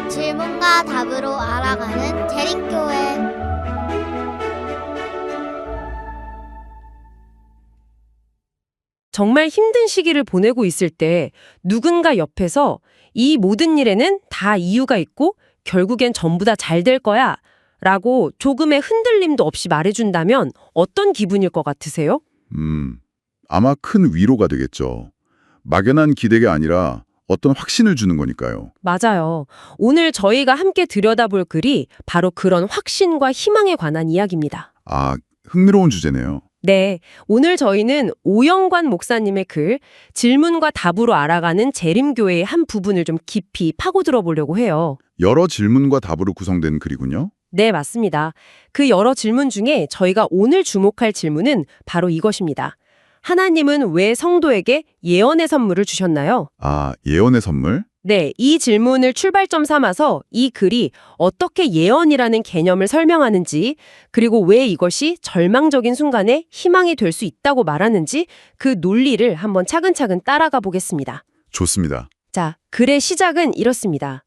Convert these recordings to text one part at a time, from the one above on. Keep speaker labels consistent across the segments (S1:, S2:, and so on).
S1: 질문과 답으로 알아가는 재림교회.
S2: 정말 힘든 시기를 보내고 있을 때 누군가 옆에서 이 모든 일에는 다 이유가 있고 결국엔 전부 다 잘 될 거야 라고 조금의 흔들림도 없이 말해준다면 어떤 기분일 것 같으세요?
S3: 아마 큰 위로가 되겠죠. 막연한 기대가 아니라 어떤 확신을 주는 거니까요.
S2: 맞아요. 오늘 저희가 함께 들여다볼 글이 바로 그런 확신과 희망에 관한 이야기입니다.
S3: 아, 흥미로운 주제네요.
S2: 네, 오늘 저희는 오영관 목사님의 글 질문과 답으로 알아가는 재림교회의 한 부분을 좀 깊이 파고들어 보려고 해요.
S3: 여러 질문과 답으로 구성된 글이군요.
S2: 네, 맞습니다. 그 여러 질문 중에 저희가 오늘 주목할 질문은 바로 이것입니다. 하나님은 왜 성도에게 예언의 선물을 주셨나요?
S3: 아, 예언의 선물?
S2: 네, 이 질문을 출발점 삼아서 이 글이 어떻게 예언이라는 개념을 설명하는지, 그리고 왜 이것이 절망적인 순간에 희망이 될 수 있다고 말하는지 그 논리를 한번 차근차근 따라가 보겠습니다.
S3: 좋습니다.
S2: 자, 글의 시작은 이렇습니다.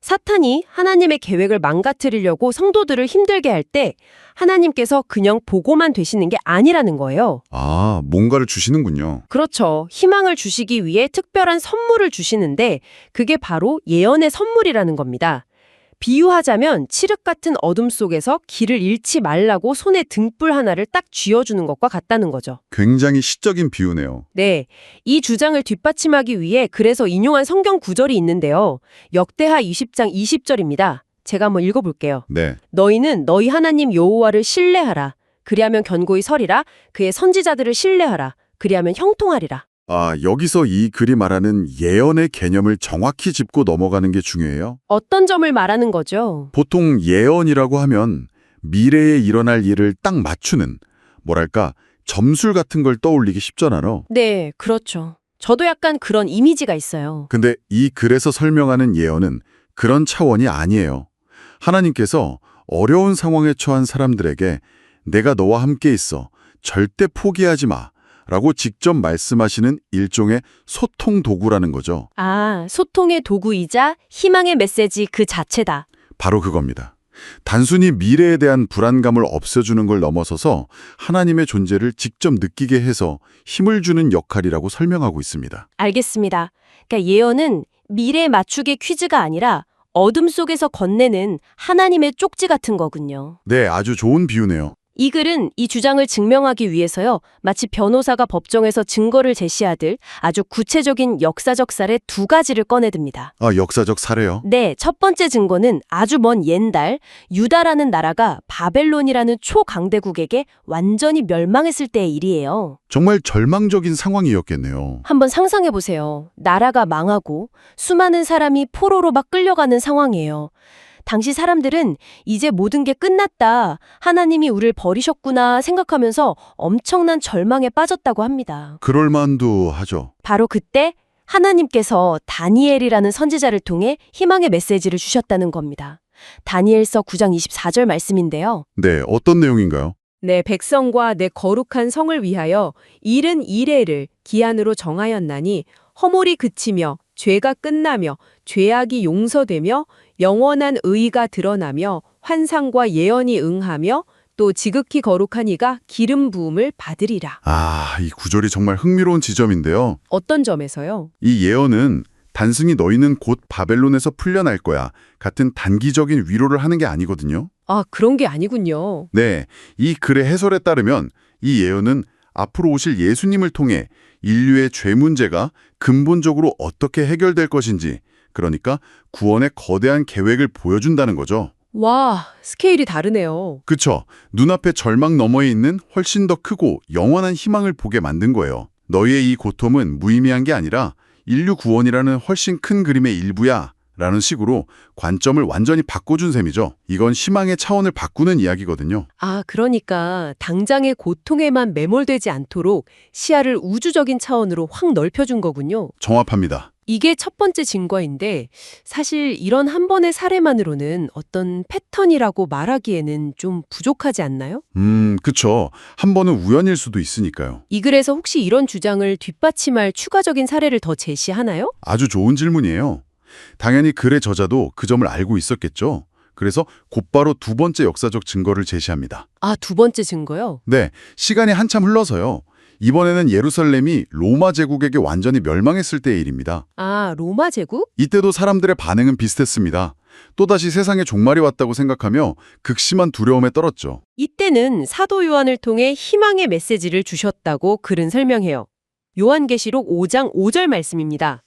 S2: 사탄이 하나님의 계획을 망가뜨리려고 성도들을 힘들게 할 때 하나님께서 그냥 보고만 되시는 게 아니라는 거예요.
S3: 아, 뭔가를 주시는군요.
S2: 그렇죠. 희망을 주시기 위해 특별한 선물을 주시는데 그게 바로 예언의 선물이라는 겁니다. 비유하자면 칠흑 같은 어둠 속에서 길을 잃지 말라고 손에 등불 하나를 딱 쥐어주는 것과 같다는 거죠.
S3: 굉장히 시적인 비유네요.
S2: 네, 이 주장을 뒷받침하기 위해 그래서 인용한 성경 구절이 있는데요. 역대하 20장 20절입니다. 제가 한번 읽어볼게요.
S3: 네.
S2: 너희는 너희 하나님 여호와를 신뢰하라. 그리하면 견고히 서리라. 그의 선지자들을 신뢰하라. 그리하면 형통하리라.
S3: 아, 여기서 이 글이 말하는 예언의 개념을 정확히 짚고 넘어가는 게 중요해요.
S2: 어떤 점을 말하는 거죠?
S3: 보통 예언이라고 하면 미래에 일어날 일을 딱 맞추는, 뭐랄까, 점술 같은 걸 떠올리기 쉽잖아요.
S2: 네, 그렇죠. 저도 약간 그런 이미지가 있어요.
S3: 근데 이 글에서 설명하는 예언은 그런 차원이 아니에요. 하나님께서 어려운 상황에 처한 사람들에게 내가 너와 함께 있어. 절대 포기하지 마. 라고 직접 말씀하시는 일종의 소통 도구라는 거죠.
S2: 아, 소통의 도구이자 희망의 메시지 그 자체다.
S3: 바로 그겁니다. 단순히 미래에 대한 불안감을 없애주는 걸 넘어서서 하나님의 존재를 직접 느끼게 해서 힘을 주는 역할이라고 설명하고 있습니다.
S2: 알겠습니다. 그러니까 예언은 미래 맞추기 퀴즈가 아니라 어둠 속에서 건네는 하나님의 쪽지 같은 거군요.
S3: 네, 아주 좋은 비유네요.
S2: 이 글은 이 주장을 증명하기 위해서요, 마치 변호사가 법정에서 증거를 제시하듯 아주 구체적인 역사적 사례 두 가지를 꺼내듭니다.
S3: 아, 역사적 사례요?
S2: 네, 첫 번째 증거는 아주 먼 옛날 유다라는 나라가 바벨론이라는 초강대국에게 완전히 멸망했을 때의 일이에요.
S3: 정말 절망적인 상황이었겠네요.
S2: 한번 상상해 보세요. 나라가 망하고 수많은 사람이 포로로 막 끌려가는 상황이에요. 당시 사람들은 이제 모든 게 끝났다, 하나님이 우리를 버리셨구나 생각하면서 엄청난 절망에 빠졌다고 합니다.
S3: 그럴 만도 하죠.
S2: 바로 그때 하나님께서 다니엘이라는 선지자를 통해 희망의 메시지를 주셨다는 겁니다. 다니엘서 9장 24절 말씀인데요.
S3: 네, 어떤 내용인가요?
S2: 내 백성과 내 거룩한 성을 위하여 일은 이레를 기한으로 정하였나니 허물이 그치며 죄가 끝나며 죄악이 용서되며 영원한 의가 드러나며 환상과 예언이 응하며 또 지극히 거룩한 이가 기름 부음을 받으리라.
S3: 아, 이 구절이 정말 흥미로운 지점인데요.
S2: 어떤 점에서요?
S3: 이 예언은 단순히 너희는 곧 바벨론에서 풀려날 거야 같은 단기적인 위로를 하는 게 아니거든요.
S2: 아, 그런 게 아니군요.
S3: 네, 이 글의 해설에 따르면 이 예언은 앞으로 오실 예수님을 통해 인류의 죄 문제가 근본적으로 어떻게 해결될 것인지, 그러니까 구원의 거대한 계획을 보여준다는 거죠.
S2: 와, 스케일이 다르네요.
S3: 그쵸? 눈앞에 절망 너머에 있는 훨씬 더 크고 영원한 희망을 보게 만든 거예요. 너희의 이 고통은 무의미한 게 아니라 인류 구원이라는 훨씬 큰 그림의 일부야 라는 식으로 관점을 완전히 바꿔준 셈이죠. 이건 희망의 차원을 바꾸는 이야기거든요.
S2: 아, 그러니까 당장의 고통에만 매몰되지 않도록 시야를 우주적인 차원으로 확 넓혀준 거군요.
S3: 정확합니다.
S2: 이게 첫 번째 증거인데 사실 이런 한 번의 사례만으로는 어떤 패턴이라고 말하기에는 좀 부족하지 않나요?
S3: 그쵸. 한 번은 우연일 수도 있으니까요.
S2: 이 글에서 혹시 이런 주장을 뒷받침할 추가적인 사례를 더 제시하나요?
S3: 아주 좋은 질문이에요. 당연히 글의 저자도 그 점을 알고 있었겠죠. 그래서 곧바로 두 번째 역사적 증거를 제시합니다.
S2: 아, 두 번째 증거요?
S3: 네, 시간이 한참 흘러서요. 이번에는 예루살렘이 로마 제국에게 완전히 멸망했을 때의 일입니다.
S2: 아, 로마 제국?
S3: 이때도 사람들의 반응은 비슷했습니다. 또다시 세상의 종말이 왔다고 생각하며 극심한 두려움에 떨었죠.
S2: 이때는 사도 요한을 통해 희망의 메시지를 주셨다고 글은 설명해요. 요한계시록 5장 5절 말씀입니다.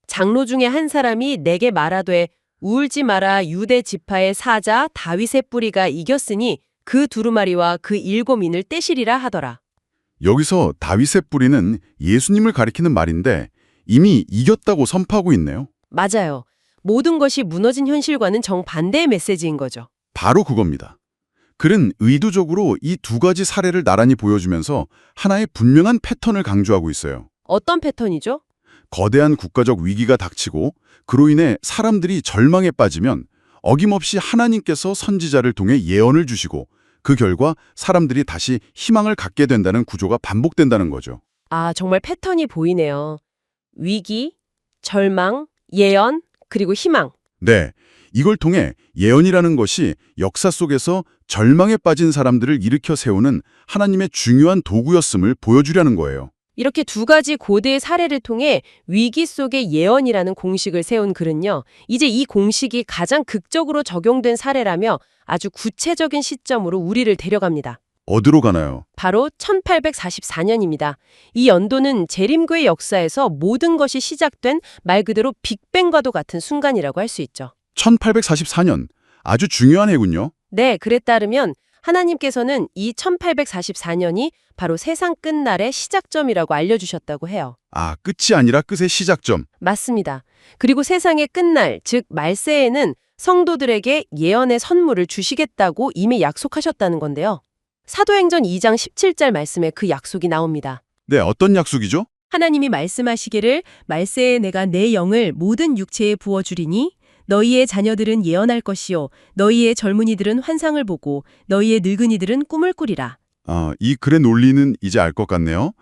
S2: 장로 중에 한 사람이 내게 말하되 울지 마라 유대 지파의 사자 다윗의 뿌리가 이겼으니 그 두루마리와 그 일곱인을 떼시리라 하더라.
S3: 여기서 다윗의 뿌리는 예수님을 가리키는 말인데 이미 이겼다고 선포하고 있네요.
S2: 맞아요. 모든 것이 무너진 현실과는 정반대의 메시지인 거죠.
S3: 바로 그겁니다. 글은 의도적으로 이 두 가지 사례를 나란히 보여주면서 하나의 분명한 패턴을 강조하고 있어요.
S2: 어떤 패턴이죠?
S3: 거대한 국가적 위기가 닥치고 그로 인해 사람들이 절망에 빠지면 어김없이 하나님께서 선지자를 통해 예언을 주시고 그 결과 사람들이 다시 희망을 갖게 된다는 구조가 반복된다는 거죠.
S2: 아, 정말 패턴이 보이네요. 위기, 절망, 예언, 그리고 희망.
S3: 네, 이걸 통해 예언이라는 것이 역사 속에서 절망에 빠진 사람들을 일으켜 세우는 하나님의 중요한 도구였음을 보여주려는 거예요.
S2: 이렇게 두 가지 고대의 사례를 통해 위기 속의 예언이라는 공식을 세운 글은요. 이제 이 공식이 가장 극적으로 적용된 사례라며 아주 구체적인 시점으로 우리를 데려갑니다.
S3: 어디로 가나요?
S2: 바로 1844년입니다. 이 연도는 재림교의 역사에서 모든 것이 시작된 말 그대로 빅뱅과도 같은 순간이라고 할 수 있죠.
S3: 1844년, 아주 중요한 해군요.
S2: 네, 글에 따르면 하나님께서는 이 1844년이 바로 세상 끝날의 시작점이라고 알려주셨다고 해요.
S3: 아, 끝이 아니라 끝의 시작점.
S2: 맞습니다. 그리고 세상의 끝날, 즉 말세에는 성도들에게 예언의 선물을 주시겠다고 이미 약속하셨다는 건데요. 사도행전 2장 17절 말씀에 그 약속이 나옵니다.
S3: 네, 어떤 약속이죠?
S2: 하나님이 말씀하시기를 말세에 내가 내 영을 모든 육체에 부어주리니 너희의 자녀들은 예언할 것이요 너희의 젊은이들은 환상을 보고 너희의 늙은이들은 꿈을 꾸리라.
S3: 이 글의 논리는 이제 알 것 같네요.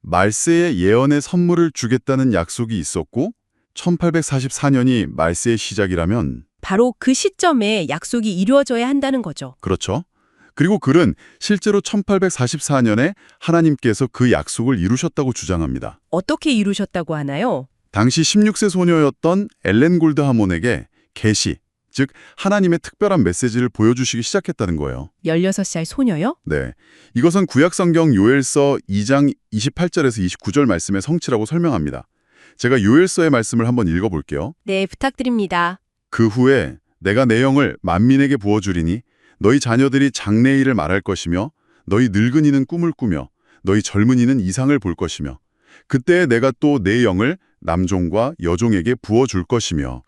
S3: 말세에 예언의 선물을 주겠다는 약속이 있었고 1844년이 말세의 시작이라면
S2: 바로 그 시점에 약속이 이루어져야 한다는 거죠.
S3: 그렇죠. 그리고 글은 실제로 1844년에 하나님께서 그 약속을 이루셨다고 주장합니다.
S2: 어떻게 이루셨다고 하나요?
S3: 당시 16세 소녀였던 엘렌 골드 하몬에게 계시, 즉 하나님의 특별한 메시지를 보여주시기 시작했다는 거예요.
S2: 16살 소녀요?
S3: 네, 이것은 구약성경 요엘서 2장 28절에서 29절 말씀의 성취라고 설명합니다. 제가 요엘서의 말씀을 한번 읽어볼게요.
S2: 네, 부탁드립니다.
S3: 그 후에 내가 내 영을 만민에게 부어주리니 너희 자녀들이 장래일을 말할 것이며 너희 늙은이는 꿈을 꾸며 너희 젊은이는 이상을 볼 것이며 그때 내가 또 내 영을 남종과 여종에게 부어줄 것이며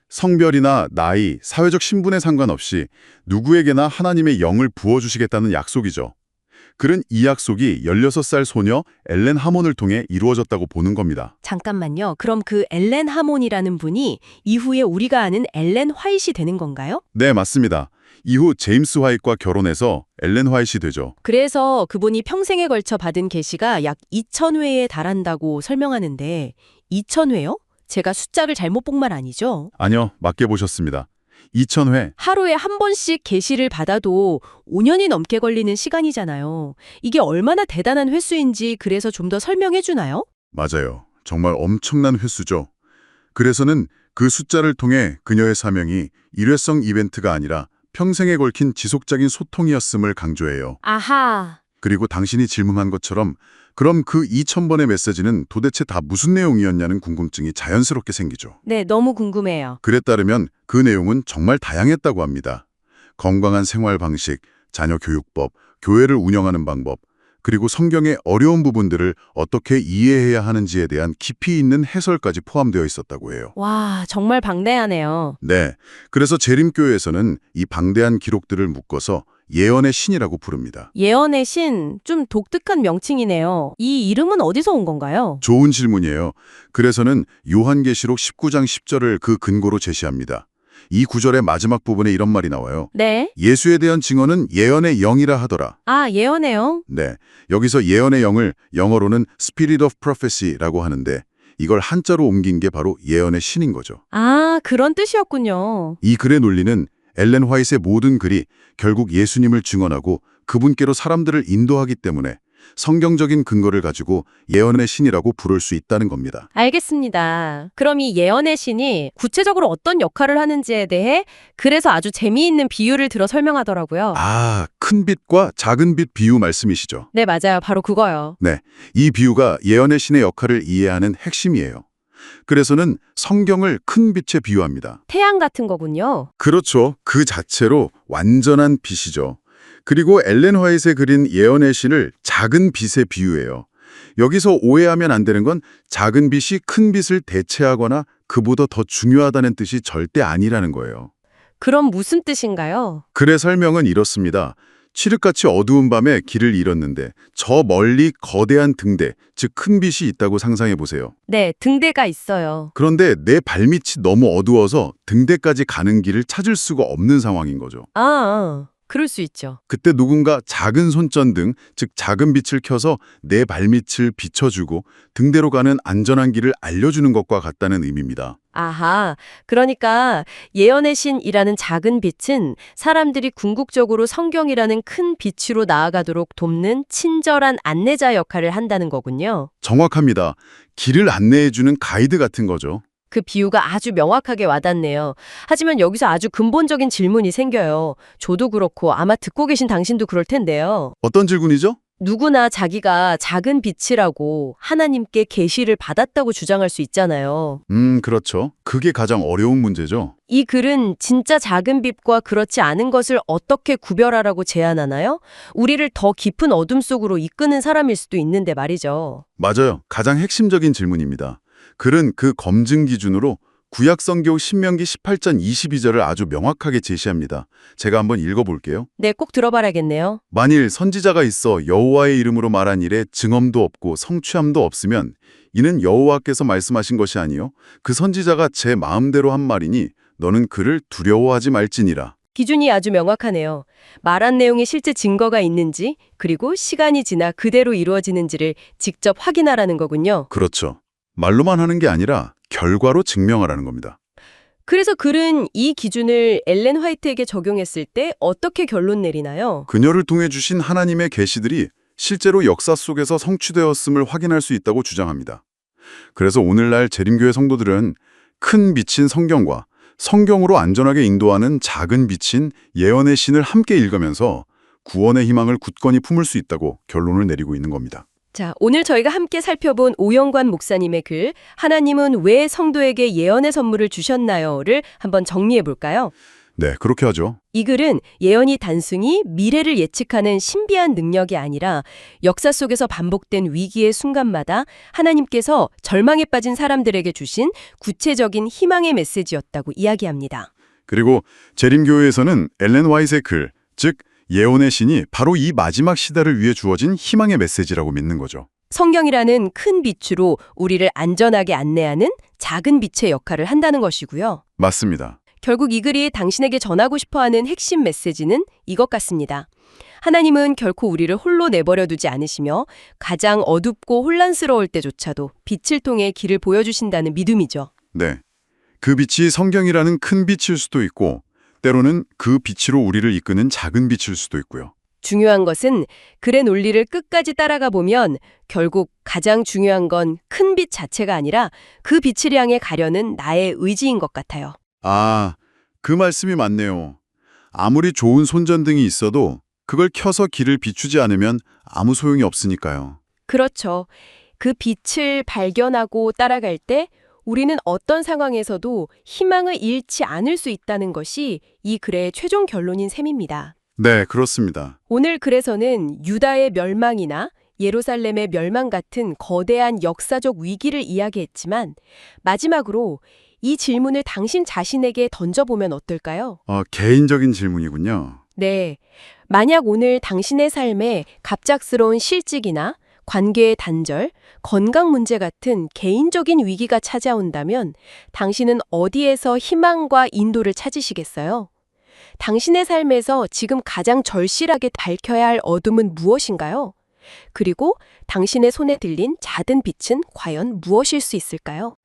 S3: 성별이나 나이, 사회적 신분에 상관없이 누구에게나 하나님의 영을 부어주시겠다는 약속이죠. 글은 이 약속이 16살 소녀 엘렌 하몬을 통해 이루어졌다고 보는 겁니다.
S2: 잠깐만요. 그럼 그 엘렌 하몬이라는 분이 이후에 우리가 아는 엘렌 화이트이 되는 건가요?
S3: 네, 맞습니다. 이후 제임스 화이트와 결혼해서 엘렌 화이트이 되죠.
S2: 그래서 그분이 평생에 걸쳐 받은 계시가 약 2,000회에 달한다고 설명하는데 2,000회요? 제가 숫자를 잘못 본 말 아니죠?
S3: 아니요, 맞게 보셨습니다. 2000회.
S2: 하루에 한 번씩 계시를 받아도 5년이 넘게 걸리는 시간이잖아요. 이게 얼마나 대단한 횟수인지 그래서 좀 더 설명해 주나요?
S3: 맞아요. 정말 엄청난 횟수죠. 그래서는 그 숫자를 통해 그녀의 사명이 일회성 이벤트가 아니라 평생에 걸킨 지속적인 소통이었음을 강조해요.
S2: 아하.
S3: 그리고 당신이 질문한 것처럼 그럼 그 2000번의 메시지는 도대체 다 무슨 내용이었냐는 궁금증이 자연스럽게 생기죠.
S2: 네, 너무 궁금해요.
S3: 글에 따르면 그 내용은 정말 다양했다고 합니다. 건강한 생활 방식, 자녀 교육법, 교회를 운영하는 방법, 그리고 성경의 어려운 부분들을 어떻게 이해해야 하는지에 대한 깊이 있는 해설까지 포함되어 있었다고 해요.
S2: 와, 정말 방대하네요.
S3: 네, 그래서 재림교회에서는 이 방대한 기록들을 묶어서 예언의 신이라고 부릅니다.
S4: 예언의 신, 좀 독특한 명칭이네요. 이 이름은 어디서 온 건가요?
S3: 좋은 질문이에요. 그래서는 요한계시록 19장 10절을 그 근거로 제시합니다. 이 구절의 마지막 부분에 이런 말이 나와요.
S4: 네.
S3: 예수에 대한 증언은 예언의 영이라 하더라.
S4: 아, 예언의 영?
S3: 네, 여기서 예언의 영을 영어로는 Spirit of Prophecy라고 하는데 이걸 한자로 옮긴 게 바로 예언의 신인 거죠.
S4: 아, 그런 뜻이었군요.
S3: 이 글의 논리는 엘렌 화이트의 모든 글이 결국 예수님을 증언하고 그분께로 사람들을 인도하기 때문에 성경적인 근거를 가지고 예언의 신이라고 부를 수 있다는 겁니다.
S4: 알겠습니다. 그럼 이 예언의 신이 구체적으로 어떤 역할을 하는지에 대해 그래서 아주 재미있는 비유를 들어 설명하더라고요.
S3: 아, 큰 빛과 작은 빛 비유 말씀이시죠?
S4: 네, 맞아요. 바로 그거요.
S3: 네, 이 비유가 예언의 신의 역할을 이해하는 핵심이에요. 그래서는 성경을 큰 빛에 비유합니다.
S4: 태양 같은 거군요.
S3: 그렇죠. 그 자체로 완전한 빛이죠. 그리고 엘렌 화이트에 그린 예언의 신을 작은 빛에 비유해요. 여기서 오해하면 안 되는 건 작은 빛이 큰 빛을 대체하거나 그보다 더 중요하다는 뜻이 절대 아니라는 거예요.
S4: 그럼 무슨 뜻인가요?
S3: 글의 설명은 이렇습니다. 칠흑같이 어두운 밤에 길을 잃었는데 저 멀리 거대한 등대, 즉 큰 빛이 있다고 상상해 보세요.
S4: 네, 등대가 있어요.
S3: 그런데 내 발밑이 너무 어두워서 등대까지 가는 길을 찾을 수가 없는 상황인 거죠.
S4: 그럴 수 있죠.
S3: 그때 누군가 작은 손전등, 즉 작은 빛을 켜서 내 발밑을 비춰주고 등대로 가는 안전한 길을 알려주는 것과 같다는 의미입니다.
S4: 아하, 그러니까 예언의 신이라는 작은 빛은 사람들이 궁극적으로 성경이라는 큰 빛으로 나아가도록 돕는 친절한 안내자 역할을 한다는 거군요.
S3: 정확합니다. 길을 안내해주는 가이드 같은 거죠.
S4: 그 비유가 아주 명확하게 와닿네요. 하지만 여기서 아주 근본적인 질문이 생겨요. 저도 그렇고 아마 듣고 계신 당신도 그럴 텐데요.
S3: 어떤 질문이죠?
S4: 누구나 자기가 작은 빛이라고 하나님께 계시를 받았다고 주장할 수 있잖아요.
S3: 그렇죠. 그게 가장 어려운 문제죠.
S4: 이 글은 진짜 작은 빛과 그렇지 않은 것을 어떻게 구별하라고 제안하나요? 우리를 더 깊은 어둠 속으로 이끄는 사람일 수도 있는데 말이죠.
S3: 맞아요. 가장 핵심적인 질문입니다. 글은 그 검증 기준으로 구약성경 신명기 18장 22절을 아주 명확하게 제시합니다. 제가 한번 읽어볼게요.
S4: 네, 꼭 들어봐야겠네요.
S3: 만일 선지자가 있어 여호와의 이름으로 말한 일에 증언도 없고 성취함도 없으면 이는 여호와께서 말씀하신 것이 아니요 그 선지자가 제 마음대로 한 말이니 너는 그를 두려워하지 말지니라.
S4: 기준이 아주 명확하네요. 말한 내용에 실제 증거가 있는지, 그리고 시간이 지나 그대로 이루어지는지를 직접 확인하라는 거군요.
S3: 그렇죠. 말로만 하는 게 아니라 결과로 증명하라는 겁니다.
S4: 그래서 글은 이 기준을 엘렌 화이트에게 적용했을 때 어떻게 결론 내리나요?
S3: 그녀를 통해 주신 하나님의 계시들이 실제로 역사 속에서 성취되었음을 확인할 수 있다고 주장합니다. 그래서 오늘날 재림교회 성도들은 큰 빛인 성경과 성경으로 안전하게 인도하는 작은 빛인 예언의 신을 함께 읽으면서 구원의 희망을 굳건히 품을 수 있다고 결론을 내리고 있는 겁니다.
S4: 자, 오늘 저희가 함께 살펴본 오영관 목사님의 글 하나님은 왜 성도에게 예언의 선물을 주셨나요?를 한번 정리해 볼까요?
S3: 네, 그렇게 하죠.
S4: 이 글은 예언이 단순히 미래를 예측하는 신비한 능력이 아니라 역사 속에서 반복된 위기의 순간마다 하나님께서 절망에 빠진 사람들에게 주신 구체적인 희망의 메시지였다고 이야기합니다.
S3: 그리고 재림교회에서는 엘렌 화이트의 글, 즉 예언의 신이 바로 이 마지막 시대를 위해 주어진 희망의 메시지라고 믿는 거죠.
S4: 성경이라는 큰 빛으로 우리를 안전하게 안내하는 작은 빛의 역할을 한다는 것이고요.
S3: 맞습니다.
S4: 결국 이 글이 당신에게 전하고 싶어하는 핵심 메시지는 이것 같습니다. 하나님은 결코 우리를 홀로 내버려 두지 않으시며 가장 어둡고 혼란스러울 때조차도 빛을 통해 길을 보여주신다는 믿음이죠.
S3: 네, 그 빛이 성경이라는 큰 빛일 수도 있고 때로는 그 빛으로 우리를 이끄는 작은 빛일 수도 있고요.
S4: 중요한 것은 글의 논리를 끝까지 따라가 보면 결국 가장 중요한 건 큰 빛 자체가 아니라 그 빛을 향해 가려는 나의 의지인 것 같아요.
S3: 아, 그 말씀이 맞네요. 아무리 좋은 손전등이 있어도 그걸 켜서 길을 비추지 않으면 아무 소용이 없으니까요.
S4: 그렇죠. 그 빛을 발견하고 따라갈 때 우리는 어떤 상황에서도 희망을 잃지 않을 수 있다는 것이 이 글의 최종 결론인 셈입니다.
S3: 네, 그렇습니다.
S4: 오늘 글에서는 유다의 멸망이나 예루살렘의 멸망 같은 거대한 역사적 위기를 이야기했지만 마지막으로 이 질문을 당신 자신에게 던져보면 어떨까요?
S3: 개인적인 질문이군요.
S4: 네. 만약 오늘 당신의 삶에 갑작스러운 실직이나 관계의 단절, 건강 문제 같은 개인적인 위기가 찾아온다면 당신은 어디에서 희망과 인도를 찾으시겠어요? 당신의 삶에서 지금 가장 절실하게 밝혀야 할 어둠은 무엇인가요? 그리고 당신의 손에 들린 작은 빛은 과연 무엇일 수 있을까요?